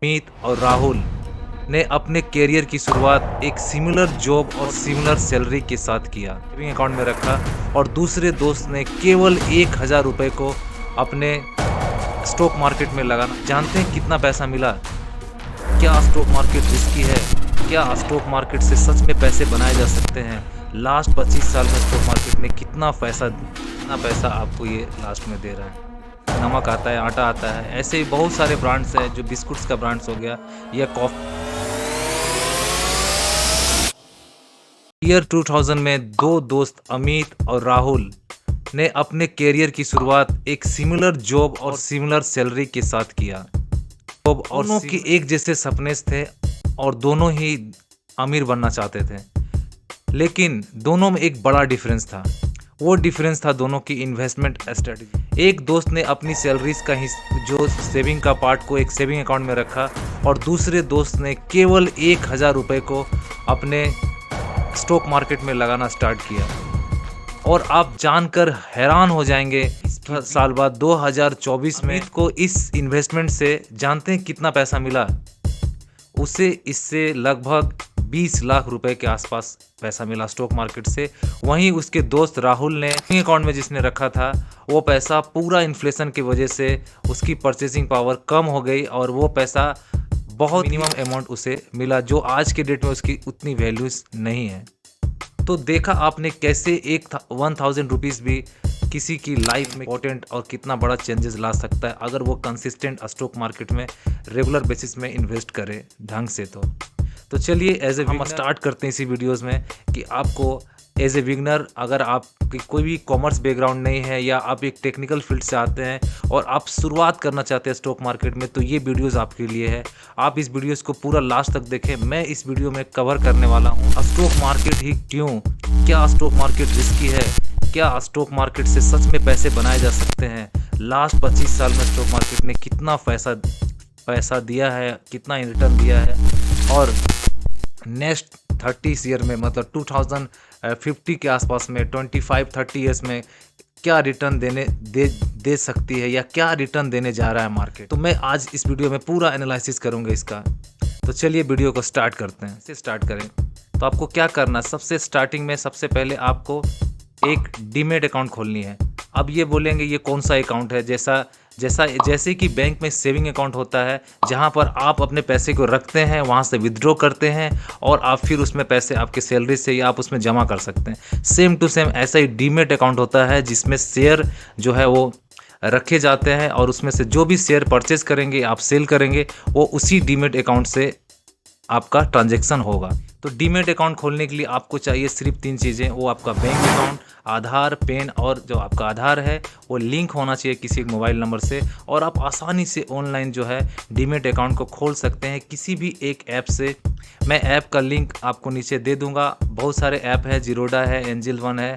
अमित और राहुल ने अपने करियर की शुरुआत एक सिमिलर जॉब और सिमिलर सैलरी के साथ किया, सेविंग अकाउंट में रखा और दूसरे दोस्त ने केवल 1000 रुपये को अपने स्टॉक मार्केट में लगाना। जानते हैं कितना पैसा मिला? क्या स्टॉक मार्केट रिस्की है? क्या स्टॉक मार्केट से सच में पैसे बनाए जा सकते हैं? लास्ट 25 साल में स्टॉक मार्केट ने कितना पैसा आपको ये लास्ट में दे रहा है? नमक आता है, आटा आता है, ऐसे ही बहुत सारे ब्रांड्स हैं, जो बिस्कुट्स का ब्रांड्स हो गया या कॉफी। ईयर 2000 में दो दोस्त अमित और राहुल ने अपने करियर की शुरुआत एक सिमिलर जॉब और सिमिलर सैलरी के साथ किया। जॉब और दोनों के एक जैसे सपने थे और दोनों ही अमीर बनना चाहते थे, लेकिन दोनों में एक बड़ा डिफरेंस था। वो डिफरेंस था दोनों की इन्वेस्टमेंट स्ट्रेटजी। एक दोस्त ने अपनी सैलरीज का जो सेविंग का पार्ट को एक सेविंग अकाउंट में रखा और दूसरे दोस्त ने केवल 1000 रुपये को अपने स्टॉक मार्केट में लगाना स्टार्ट किया। और आप जानकर हैरान हो जाएंगे, इस साल बाद 2024 में को इस इन्वेस्टमेंट से जानते हैं कितना पैसा मिला? उसे इससे लगभग 20 लाख रुपए के आसपास पैसा मिला स्टॉक मार्केट से। वहीं उसके दोस्त राहुल ने अकाउंट में जिसने रखा था, वो पैसा पूरा इन्फ्लेशन की वजह से उसकी परचेसिंग पावर कम हो गई और वो पैसा बहुत मिनिमम अमाउंट उसे मिला, जो आज के डेट में उसकी उतनी वैल्यूज नहीं है। तो देखा आपने कैसे 1000 रुपीज़ भी किसी की लाइफ में इंपॉर्टेंट और कितना बड़ा चेंजेस ला सकता है, अगर वो कंसिस्टेंट स्टॉक मार्केट में रेगुलर बेसिस में इन्वेस्ट करे ढंग से। तो चलिए एज ए हम स्टार्ट करते हैं इसी वीडियोस में कि आपको एज ए बिगनर, अगर आप कोई भी कॉमर्स बैकग्राउंड नहीं है या आप एक टेक्निकल फील्ड से आते हैं और आप शुरुआत करना चाहते हैं स्टॉक मार्केट में, तो ये वीडियोस आपके लिए है। आप इस वीडियोस को पूरा लास्ट तक देखें। मैं इस वीडियो में कवर करने वाला हूँ स्टॉक मार्केट ही क्यों, क्या स्टॉक मार्केट रिस्की है, क्या स्टॉक मार्केट से सच में पैसे बनाए जा सकते हैं, लास्ट 25 साल में स्टॉक मार्केट ने कितना पैसा दिया है, कितना रिटर्न दिया है, और नेक्स्ट 30 ईयर में मतलब 2050 के आसपास में 25-30 ईयर्स में क्या रिटर्न दे सकती है या क्या रिटर्न देने जा रहा है मार्केट। तो मैं आज इस वीडियो में पूरा एनालिसिस करूंगा इसका। तो चलिए वीडियो को स्टार्ट करते हैं। से स्टार्ट करें तो आपको क्या करना, सबसे स्टार्टिंग में सबसे पहले आपको एक डीमेट अकाउंट खोलनी है। अब ये बोलेंगे ये कौन सा अकाउंट है? जैसे कि बैंक में सेविंग अकाउंट होता है, जहाँ पर आप अपने पैसे को रखते हैं, वहाँ से विथड्रॉ करते हैं और आप फिर उसमें पैसे आपके सैलरी से या आप उसमें जमा कर सकते हैं। सेम टू सेम ऐसा ही डीमेट अकाउंट होता है, जिसमें शेयर जो है वो रखे जाते हैं और उसमें से जो भी शेयर परचेज करेंगे, आप सेल करेंगे, वो उसी डीमेट अकाउंट से आपका ट्रांजैक्शन होगा। तो डीमेट अकाउंट खोलने के लिए आपको चाहिए सिर्फ 3 चीज़ें। वो आपका बैंक अकाउंट, आधार, पैन, और जो आपका आधार है वो लिंक होना चाहिए किसी मोबाइल नंबर से, और आप आसानी से ऑनलाइन जो है डीमेट अकाउंट को खोल सकते हैं किसी भी एक ऐप से। मैं ऐप का लिंक आपको नीचे दे दूंगा। बहुत सारे ऐप है, जीरोडा है, एंजल वन है,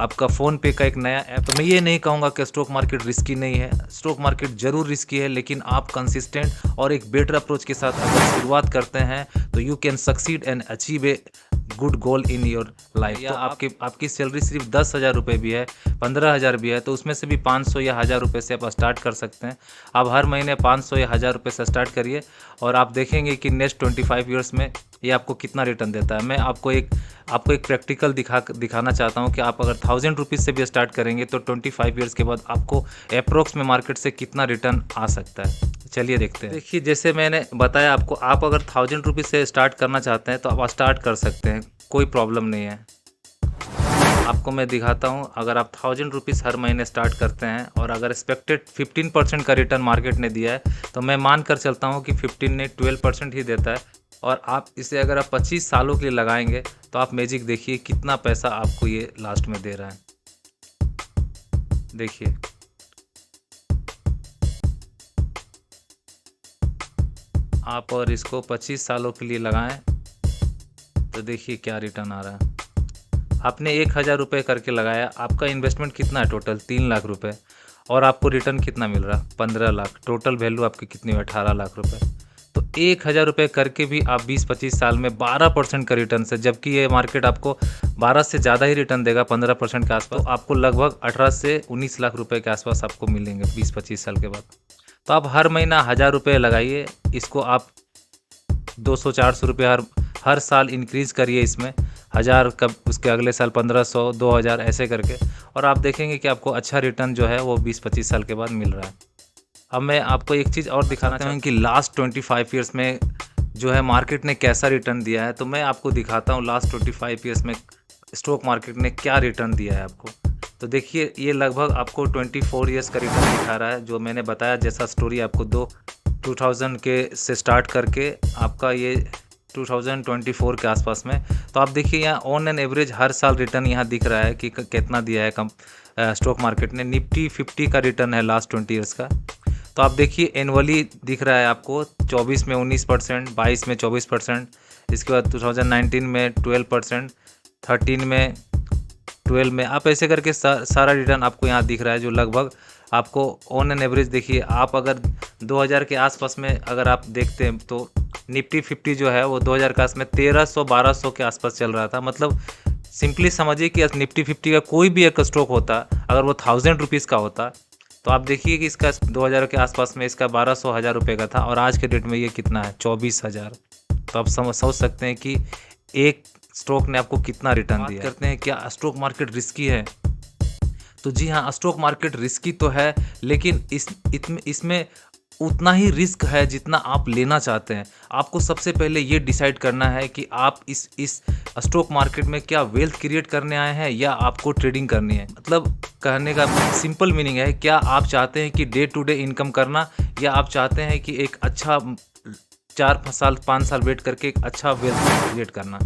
आपका फ़ोन पे का एक नया ऐप। तो मैं ये नहीं कहूँगा कि स्टॉक मार्केट रिस्की नहीं है, स्टॉक मार्केट ज़रूर रिस्की है, लेकिन आप कंसिस्टेंट और एक बेटर अप्रोच के साथ अगर शुरुआत करते हैं तो you can succeed and achieve a good goal in your life. या आपकी सैलरी सिर्फ 10,000 रुपये भी है, 15,000 भी है, तो उसमें से भी 500 या 1000 रुपये से आप स्टार्ट कर सकते हैं। आप हर महीने 500 या 1000 रुपये से स्टार्ट करिए और आप देखेंगे कि नेक्स्ट 25 ईयर्स में ये आपको कितना रिटर्न देता है। मैं आपको एक प्रैक्टिकल दिखाना चाहता हूँ कि आप अगर 1000 रुपीज़ से भी स्टार्ट करेंगे तो 25 ईयर्स के बाद आपको अप्रोक्स में मार्केट से कितना रिटर्न आ सकता है। चलिए देखते हैं। देखिए, जैसे मैंने बताया आपको, आप अगर 1000 रुपीज़ से स्टार्ट करना चाहते हैं तो आप स्टार्ट कर सकते हैं, कोई प्रॉब्लम नहीं है। आपको मैं दिखाता हूँ, अगर आप 1000 रुपीज़ हर महीने स्टार्ट करते हैं और अगर एक्सपेक्टेड 15% का रिटर्न मार्केट ने दिया है, तो मैं मान कर चलता हूँ कि 15 ने 12% ही देता है, और आप इसे अगर आप 25 सालों के लिए लगाएंगे तो आप मैजिक देखिए कितना पैसा आपको ये लास्ट में दे रहा है। देखिए, आप और इसको 25 सालों के लिए लगाएं तो देखिए क्या रिटर्न आ रहा है। आपने 1000 रुपये करके लगाया, आपका इन्वेस्टमेंट कितना है? टोटल 3 लाख रुपए, और आपको रिटर्न कितना मिल रहा है? 15 लाख। टोटल वैल्यू आपकी कितनी है? 18 लाख रुपए। तो 1000 रुपये करके भी आप 20-25 साल में 12% का रिटर्न से, जबकि ये मार्केट आपको 12 से ज़्यादा ही रिटर्न देगा, 15% के आसपास, तो आपको लगभग 18 से 19 लाख रुपए के आसपास आपको मिलेंगे 20-25 साल के बाद। तो आप हर महीना 1000 रुपये लगाइए, इसको आप 200-400 रुपये हर साल इंक्रीज़ करिए इसमें, 1000 कब उसके अगले साल 1500, 2000 ऐसे करके, और आप देखेंगे कि आपको अच्छा रिटर्न जो है वो 20-25 साल के बाद मिल रहा है। अब मैं आपको एक चीज़ और दिखाना चाहता हूँ कि लास्ट 25 ईयर्स में जो है मार्केट ने कैसा रिटर्न दिया है। तो मैं आपको दिखाता हूँ लास्ट 25 ईयर्स में स्टॉक मार्केट ने क्या रिटर्न दिया है आपको। तो देखिए ये लगभग आपको 24 ईयर्स का रिटर्न दिखा रहा है, जो मैंने बताया जैसा स्टोरी आपको 2000 के से स्टार्ट करके आपका ये 2024 के आसपास में। तो आप देखिए यहाँ ऑन एन एवरेज हर साल रिटर्न यहाँ दिख रहा है कि कितना दिया है स्टॉक मार्केट ने। निफ्टी 50 का रिटर्न है लास्ट 20 ईयर्स का। तो आप देखिए एनुअली दिख रहा है आपको 24 में 19%, 22 में 24%, इसके बाद 2019 में 12%, 13 में 12 में, आप ऐसे करके सारा रिटर्न आपको यहाँ दिख रहा है, जो लगभग आपको ऑन एन एवरेज देखिए आप अगर 2000 के आसपास में अगर आप देखते हैं तो निफ्टी 50 जो है वो 2000 के आस में 1300-1200 के आसपास चल रहा था। मतलब सिंपली समझिए कि निफ्टी 50 का कोई भी एक स्टॉक होता, अगर वो 1000 रुपीज़ का होता, तो आप देखिए कि इसका 2000 के आसपास में इसका 1200 रुपये का था, और आज के डेट में ये कितना है 24,000। तो आप सोच सकते हैं कि एक स्टॉक ने आपको कितना रिटर्न दिया। करते हैं क्या स्टॉक मार्केट रिस्की है? तो जी हाँ, स्टॉक मार्केट रिस्की तो है, लेकिन इसमें उतना ही रिस्क है जितना आप लेना चाहते हैं। आपको सबसे पहले ये डिसाइड करना है कि आप इस स्टॉक मार्केट में क्या वेल्थ क्रिएट करने आए हैं या आपको ट्रेडिंग करनी है। मतलब कहने का सिंपल मीनिंग है, क्या आप चाहते हैं कि डे टू डे इनकम करना, या आप चाहते हैं कि एक अच्छा 4 साल 5 साल वेट करके एक अच्छा वेल्थ क्रिएट करना।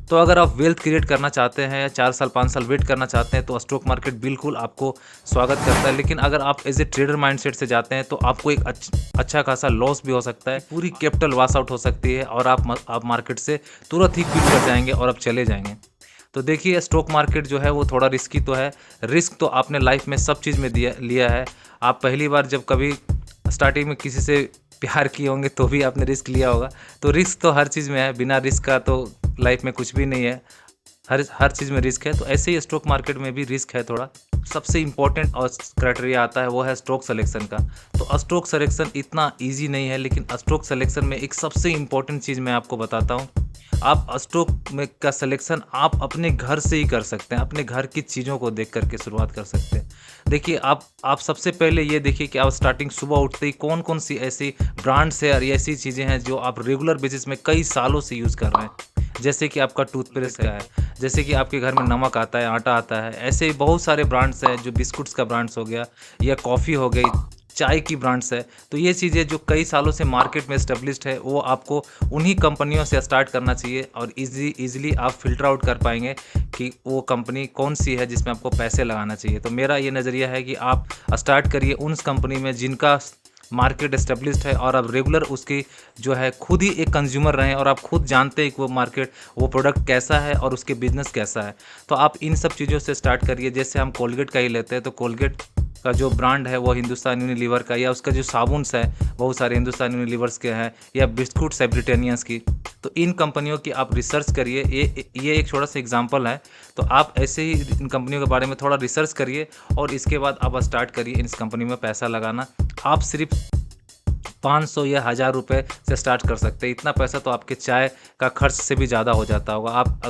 तो अगर आप वेल्थ क्रिएट करना चाहते हैं या 4 साल 5 साल वेट करना चाहते हैं तो स्टॉक मार्केट बिल्कुल आपको स्वागत करता है। लेकिन अगर आप एज ए ट्रेडर माइंडसेट से जाते हैं तो आपको एक अच्छा खासा लॉस भी हो सकता है, पूरी कैपिटल वॉश आउट हो सकती है, और आप मार्केट से तुरंत ही क्विट कर जाएंगे और आप चले जाएंगे। तो देखिए स्टॉक मार्केट जो है वो थोड़ा रिस्की तो है। रिस्क तो आपने लाइफ में सब चीज़ में लिया है। आप पहली बार जब कभी स्टार्टिंग में किसी से प्यार किए होंगे तो भी आपने रिस्क लिया होगा। तो रिस्क तो हर चीज़ में है, बिना रिस्क का तो लाइफ में कुछ भी नहीं है। हर चीज़ में रिस्क है, तो ऐसे ही स्टॉक मार्केट में भी रिस्क है थोड़ा। सबसे इम्पोर्टेंट और क्राइटेरिया आता है वो है स्टॉक सिलेक्शन का। तो स्टॉक सिलेक्शन इतना इजी नहीं है, लेकिन स्टॉक सिलेक्शन में एक सबसे इम्पोर्टेंट चीज़ मैं आपको बताता हूँ। आप स्टॉक में का सिलेक्शन आप अपने घर से ही कर सकते हैं, अपने घर की चीज़ों को देख करके शुरुआत कर सकते हैं। देखिए आप सबसे पहले ये देखिए कि आप स्टार्टिंग सुबह उठते ही कौन कौन सी ऐसी ब्रांड्स है और ऐसी चीज़ें हैं जो आप रेगुलर बेसिस में कई सालों से यूज़ कर रहे हैं। जैसे कि आपका टूथपेस्ट का है, जैसे कि आपके घर में नमक आता है, आटा आता है, ऐसे ही बहुत सारे ब्रांड्स हैं, जो बिस्कुट्स का ब्रांड्स हो गया या कॉफ़ी हो गई, चाय की ब्रांड्स है। तो ये चीज़ें जो कई सालों से मार्केट में एस्टेब्लिश्ड है, वो आपको उन्हीं कंपनियों से स्टार्ट करना चाहिए, और ईज़िली आप फ़िल्टर आउट कर पाएँगे कि वो कंपनी कौन सी है जिसमें आपको पैसे लगाना चाहिए। तो मेरा ये नज़रिया है कि आप स्टार्ट करिए उन कंपनी में जिनका मार्केट एस्टेब्लिश्ड है, और आप रेगुलर उसकी जो है खुद ही एक कंज्यूमर रहें, और आप खुद जानते हैं कि वो मार्केट वो प्रोडक्ट कैसा है और उसके बिज़नेस कैसा है। तो आप इन सब चीज़ों से स्टार्ट करिए। जैसे हम कोलगेट का ही लेते हैं, तो कोलगेट का जो ब्रांड है वो हिंदुस्तान यूनिलीवर का, या उसका जो साबुन्स है बहुत सारे हिंदुस्तान यूनिलीवर्स के हैं, या बिस्कुट्स है ब्रिटानियाज़ की। तो इन कंपनियों की आप रिसर्च करिए। ये एक छोटा सा एग्जांपल है। तो आप ऐसे ही इन कंपनियों के बारे में थोड़ा रिसर्च करिए, और इसके बाद आप स्टार्ट करिए इस कंपनी में पैसा लगाना। आप सिर्फ 500 या 1000 रुपये से स्टार्ट कर सकते हैं। इतना पैसा तो आपके चाय का खर्च से भी ज़्यादा हो जाता होगा। आप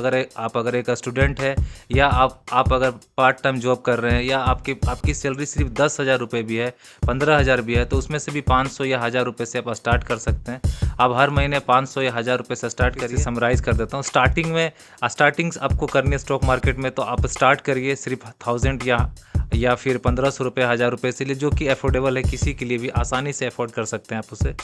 अगर एक स्टूडेंट है, या आप अगर पार्ट टाइम जॉब कर रहे हैं, या आपकी सैलरी सिर्फ 10,000 रुपये भी है, 15,000 भी है, तो उसमें से भी 500 या 1000 रुपये से आप स्टार्ट कर सकते हैं। आप हर महीने 500 या 1000 रुपये से स्टार्ट करिए। समराइज़ कर देता हूँ। स्टार्टिंग्स आपको करनी है स्टॉक मार्केट में, तो आप स्टार्ट करिए सिर्फ 1000 या फिर 1500 रुपये 1000 रुपये से लिए, जो कि अफोर्डेबल है, किसी के लिए भी आसानी से अफोर्ड कर सकते हैं आप उसे।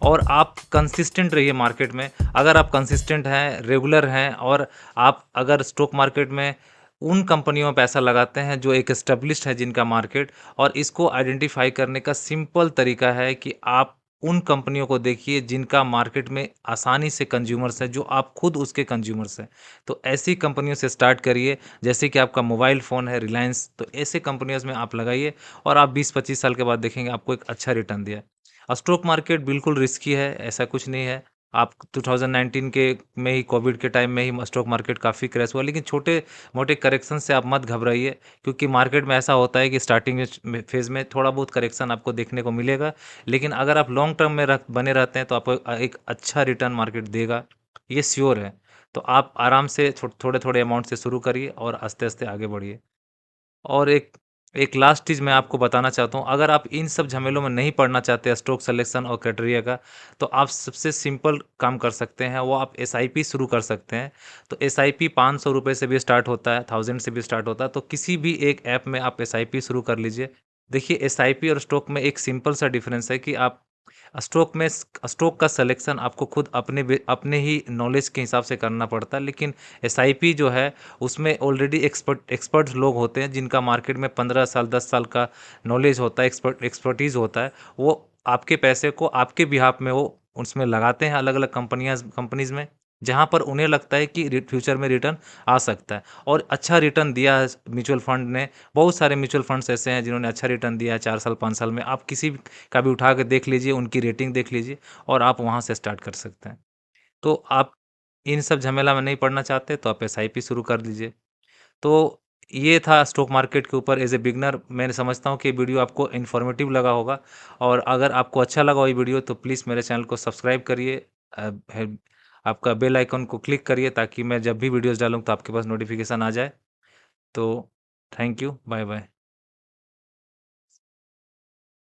और आप कंसिस्टेंट रहिए मार्केट में। अगर आप कंसिस्टेंट हैं, रेगुलर हैं, और आप अगर स्टॉक मार्केट में उन कंपनियों में पैसा लगाते हैं जो एक एस्टेब्लिश्ड है जिनका मार्केट, और इसको आइडेंटिफाई करने का सिंपल तरीका है कि आप उन कंपनियों को देखिए जिनका मार्केट में आसानी से कंज्यूमर्स हैं, जो आप खुद उसके कंज्यूमर्स हैं। तो ऐसी कंपनियों से स्टार्ट करिए। जैसे कि आपका मोबाइल फ़ोन है रिलायंस, तो ऐसे कंपनियों में आप लगाइए, और आप 20-25 साल के बाद देखेंगे आपको एक अच्छा रिटर्न दिया है। स्टॉक मार्केट बिल्कुल रिस्की है, ऐसा कुछ नहीं है। आप 2019 के में ही, कोविड के टाइम में ही स्टॉक मार्केट काफ़ी क्रैश हुआ, लेकिन छोटे-मोटे करेक्शन से आप मत घबराइए, क्योंकि मार्केट में ऐसा होता है कि स्टार्टिंग में फेज़ में थोड़ा बहुत करेक्शन आपको देखने को मिलेगा, लेकिन अगर आप लॉन्ग टर्म में बने रहते हैं तो आपको एक अच्छा रिटर्न मार्केट देगा, ये श्योर है। तो आप आराम से थोड़े-थोड़े अमाउंट से शुरू करिए और आस्ते-आस्ते आगे बढ़िए। और एक एक लास्ट चीज़ मैं आपको बताना चाहता हूँ, अगर आप इन सब झमेलों में नहीं पड़ना चाहते स्टॉक सिलेक्शन और क्राइटेरिया का, तो आप सबसे सिंपल काम कर सकते हैं, वो आप एसआईपी शुरू कर सकते हैं। तो एसआईपी ₹500 से भी स्टार्ट होता है, 1000 से भी स्टार्ट होता है, तो किसी भी एक ऐप में आप एसआईपी शुरू कर लीजिए। देखिए, एसआईपी और स्टॉक में एक सिंपल सा डिफरेंस है कि आप स्टॉक का सिलेक्शन आपको खुद अपने ही नॉलेज के हिसाब से करना पड़ता है, लेकिन एसआईपी जो है उसमें ऑलरेडी एक्सपर्ट्स लोग होते हैं, जिनका मार्केट में 15 साल 10 साल का नॉलेज होता है, एक्सपर्टीज होता है। वो आपके पैसे को आपके बिहाफ में वो उसमें लगाते हैं, अलग अलग कंपनीज में, जहां पर उन्हें लगता है कि फ्यूचर में रिटर्न आ सकता है, और अच्छा रिटर्न दिया है म्यूचुअल फंड ने। बहुत सारे म्यूचुअल फंड्स ऐसे हैं जिन्होंने अच्छा रिटर्न दिया है 4 साल 5 साल में। आप किसी का भी उठा के देख लीजिए, उनकी रेटिंग देख लीजिए, और आप वहां से स्टार्ट कर सकते हैं। तो आप इन सब झमेला में नहीं पड़ना चाहते तो आप एसआईपी शुरू कर दीजिए। तो ये था स्टॉक मार्केट के ऊपर एज ए बिगनर। मैं समझता हूँ कि वीडियो आपको इन्फॉर्मेटिव लगा होगा, और अगर आपको अच्छा लगा ये वीडियो तो प्लीज़ मेरे चैनल को सब्सक्राइब करिए, आपका बेल आइकन को क्लिक करिए, ताकि मैं जब भी वीडियोस डालूँ तो आपके पास नोटिफिकेशन आ जाए। तो थैंक यू, बाय बाय।